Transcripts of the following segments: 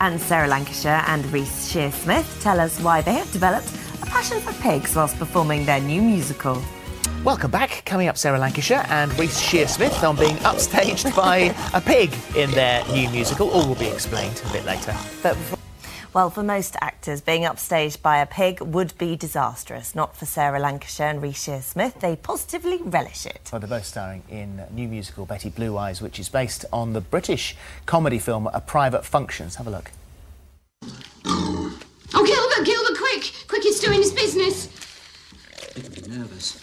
And Sarah Lancashire and Reece Shearsmith tell us why they have developed a passion for pigs whilst performing their new musical. Welcome back. Coming up, Sarah Lancashire and Reece Shearsmith on being upstaged by a pig in their new musical. All will be explained a bit later. Well, for most actors, being upstaged by a pig would be disastrous. Not for Sarah Lancashire and Reece Shearsmith. They positively relish it. Well, they're both starring in new musical Betty Blue Eyes, which is based on the British comedy film A Private Function. Let's have a look. Oh, Gilbert, quick! Quick, he's doing his business. A bit nervous.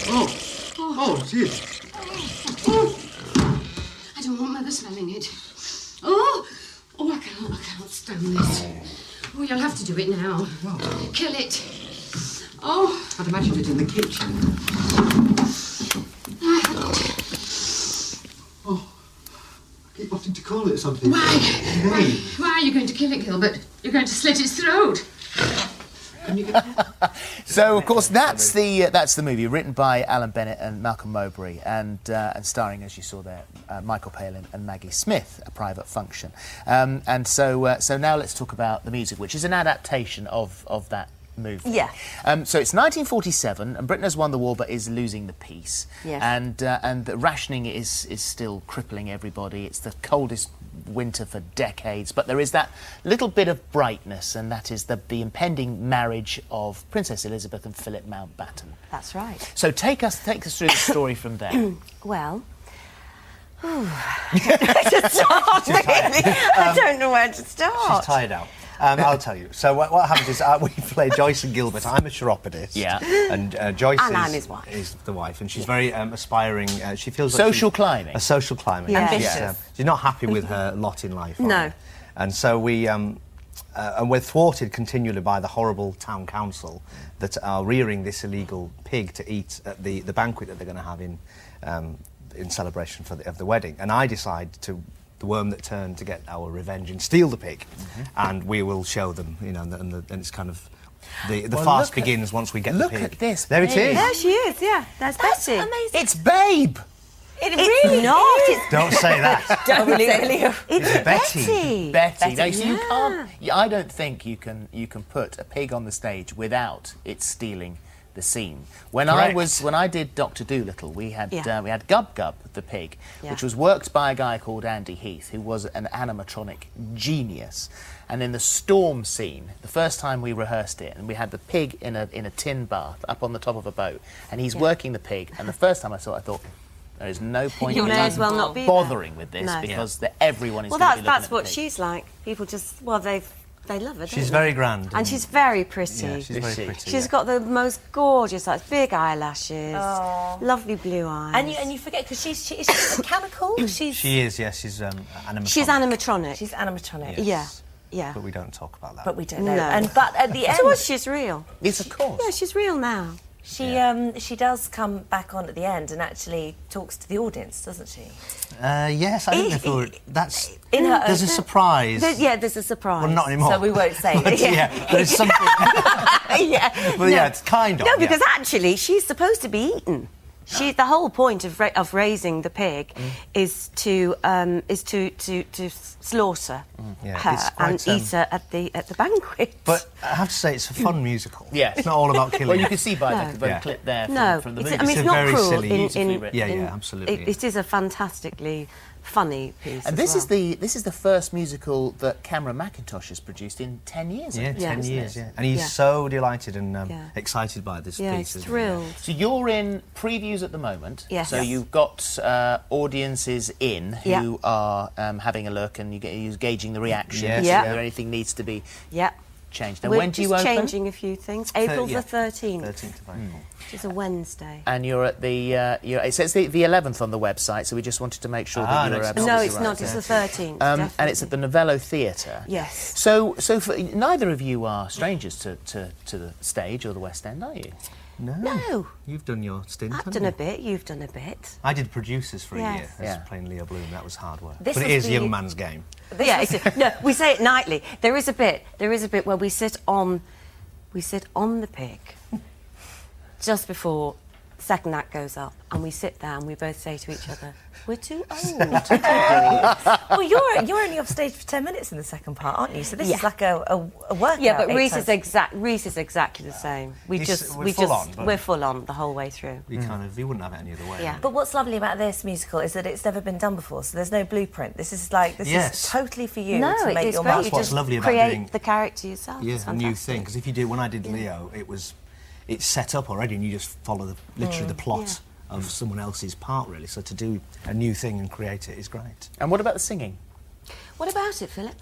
Oh, dear. I don't want Mother smelling it. Oh, I can't stand this. Oh, you'll have to do it now. Oh. Kill it. Oh. I'd imagined it in the kitchen. I keep wanting to call it something. Why are you going to kill it, Gilbert? You're going to slit its throat. Can you get So, of course, that's the movie, written by Alan Bennett and Malcolm Mowbray, and starring, as you saw there, Michael Palin and Maggie Smith, A Private Function. And so now let's talk about the music, which is an adaptation of that movie. Yeah. So it's 1947, and Britain has won the war but is losing the peace. Yes. And the rationing is still crippling everybody. It's the coldest winter for decades, but there is that little bit of brightness, and that is the impending marriage of Princess Elizabeth and Philip Mountbatten. That's right. So take us through the story from there. Well... I don't know where to start, really. I don't know where to start. She's tired out. I'll tell you. So what happens is we play Joyce and Gilbert. I'm a chiropodist. Yeah. And Joyce And I'm his wife. is the wife, and she's very aspiring. She feels like Social climbing. A social climber. Yeah. Ambitious. She's not happy with her lot in life. No. Right? And so and we're thwarted continually by the horrible town council that are rearing this illegal pig to eat at the banquet that they're going to have in celebration of the wedding. And I decide to the worm that turned to get our revenge and steal the pig, and we will show them, you know, and it's kind of the farce begins once we get the pig. Look at this. There it pig. is. There she is, yeah. That's Betty. Amazing. It's Babe. It's really not. It's Don't say that. Don't really. It's Betty. Betty. Betty. No, so you can't. I don't think you can put a pig on the stage without it stealing the scene. When I did Dr. Dolittle, we had Gub Gub the pig, which was worked by a guy called Andy Heath, who was an animatronic genius. And in the storm scene, the first time we rehearsed it, and we had the pig in a tin bath up on the top of a boat, and he's working the pig. And the first time I saw it, I thought, there is no point You in may as well not be bothering with this, No. because everyone is Well, going to be looking that's at what the pig. she's like. People just, they love her, don't She's they? very grand. And she's very pretty. Yeah, she's very pretty. She's got the most gorgeous, like, big eyelashes, lovely blue eyes. And you forget, because is she mechanical? She is, yes. She's animatronic. She's animatronic. She's animatronic. Yes. Yeah. But we don't talk about that. But we don't know. No. But at the end, So she's real. Yes, of course. Yeah, she's real now. she does come back on at the end and actually talks to the audience, doesn't she? Yes, I think that's... In her There's a surprise. There's a surprise. Well, not anymore. So we won't say. But, there's something... Yeah. Well, yeah, it's kind of. No, because actually she's supposed to be eaten. The whole point of raising the pig is to slaughter her it's quite, and eat her at the banquet. But I have to say, it's a fun musical. Yeah. It's not all about killing. Well, you can see by the Yeah. clip there from the movie. I mean, it's a not very cruel. silly, beautifully written. Yeah, absolutely. It is a fantastically funny piece. And as this is the first musical that Cameron Mackintosh has produced in 10 years. Yeah, I think, 10 isn't years, it? yeah. And he's so delighted and excited by this Yeah, piece. he's isn't he? thrilled. So you're in previews at the moment. Yes. So Yes. you've got audiences in who are having a look, and you're gauging the reaction. Yes, Yeah. Whether anything needs to be Yeah. changed. Now, We're when do you just open? changing a few things. April the 13th, 13th of April. which is a Wednesday. And you're at the. It says the 11th on the website, so we just wanted to make sure that you were no, absolutely No, it's right. not. It's the 13th. And it's at the Novello Theatre. Yes. So neither of you are strangers to the stage or the West End, are you? No. You've done your stint, I've haven't done you? a bit. You've done a bit. I did producers for a Yes. year as playing Leo Bloom. That was hard work. This but it was is a the- young man's game. No, we say it nightly. There is a bit where we sit on the pig just before second act goes up, and we sit there and we both say to each other, we're too old to be doing this. Well, you're only off stage for 10 minutes in the second part, aren't you? So this is like a workout. Yeah, but Reece exercise. is exactly the same. We're We're full on the whole way through. We wouldn't have it any other way. Yeah. But what's lovely about this musical is that it's never been done before, so there's no blueprint. This is totally for you No, to make it's your great. mark. You what's just lovely about create doing- the character yourself. Yeah, It's a new fantastic. thing. Because if you do, when I did Leo, it's set up already, and you just follow literally the plot of someone else's part, really. So to do a new thing and create it is great. And what about the singing? What about it, Philip?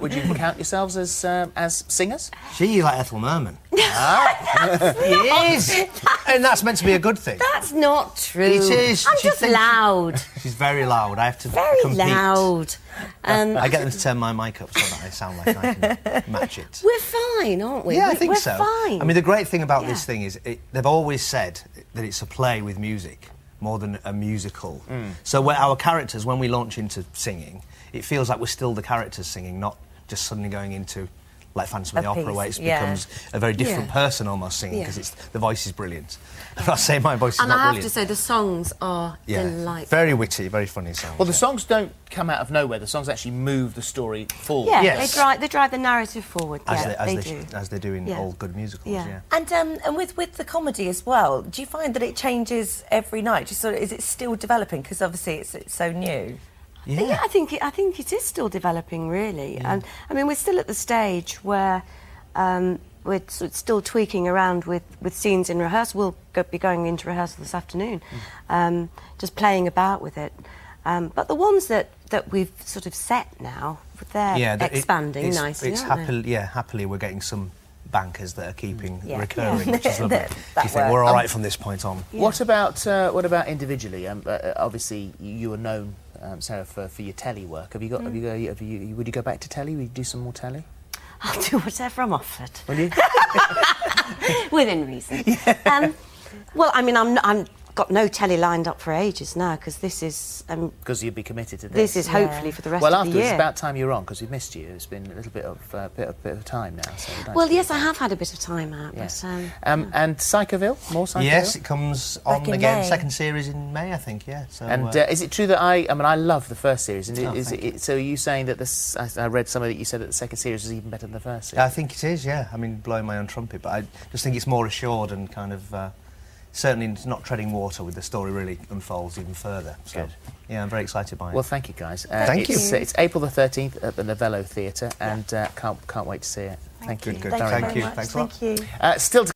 Would you count yourselves as singers? She like Ethel Merman. He is, and that's meant to be a good thing. That's not true. It is. I'm She just thinks she- loud. She's very loud. I have to Very compete. loud. I get them to turn my mic up so that I sound like I can match it. We're fine, aren't we? Yeah, I think we're so. Fine. I mean, the great thing about Yeah. this thing is they've always said that it's a play with music more than a musical. So our characters, when we launch into singing, it feels like we're still the characters singing, not just suddenly going into like Phantom of the A Opera, piece, where it yeah. becomes a very different person almost singing, because the voice is brilliant. I'm not saying my voice is and not I have brilliant. to say, the songs are delightful. Very witty, very funny songs. Well, the songs don't come out of nowhere. The songs actually move the story forward. Yeah, Yes. they drive the narrative forward. They do. as they do in Yeah. all good musicals. Yeah. And with the comedy as well, do you find that it changes every night? Just sort of, is it still developing? Because obviously it's so new. Yeah, I think it is still developing, really. And I mean, we're still at the stage where we're still tweaking around with scenes in rehearsal. We'll be going into rehearsal this afternoon, just playing about with it. But the ones that we've sort of set now, they're expanding nicely, aren't they? Happily we're getting some bankers that are keeping Yeah. recurring, which is lovely. That You think works. we're all right from this point on. Yeah. What about individually? Obviously, you were known, Sarah, for your telly work. Would you go back to telly? Would you do some more telly? I'll do whatever I'm offered. Will you? Within reason. Well, I mean, I'm got no telly lined up for ages now, because this is Because you'd be committed to this this. is hopefully for the rest Well, of the afterwards, year. it's about time you're on, because we've missed you. It's been a little bit of time now. So we'd like Well, to yes, get I back. have had a bit of time out, Yeah. but And Psychoville, more Psychoville? Yes, it comes on Back in again, May. second series in May, I think, yeah. So, And is it true that I mean, I love the first series, and thank you. so are you saying that this? I read somewhere that you said that the second series is even better than the first series. I think it is, yeah. I mean, blowing my own trumpet, but I just think it's more assured and kind of certainly it's not treading water with the story really unfolds even further. So, Good. yeah, I'm very excited by it. Well, thank you, guys. Thank you. It's April the 13th at the Novello Theatre, and can't wait to see it. Thank you. Good. Thank you Thank very you. much. Thanks a lot. Thank you. Still to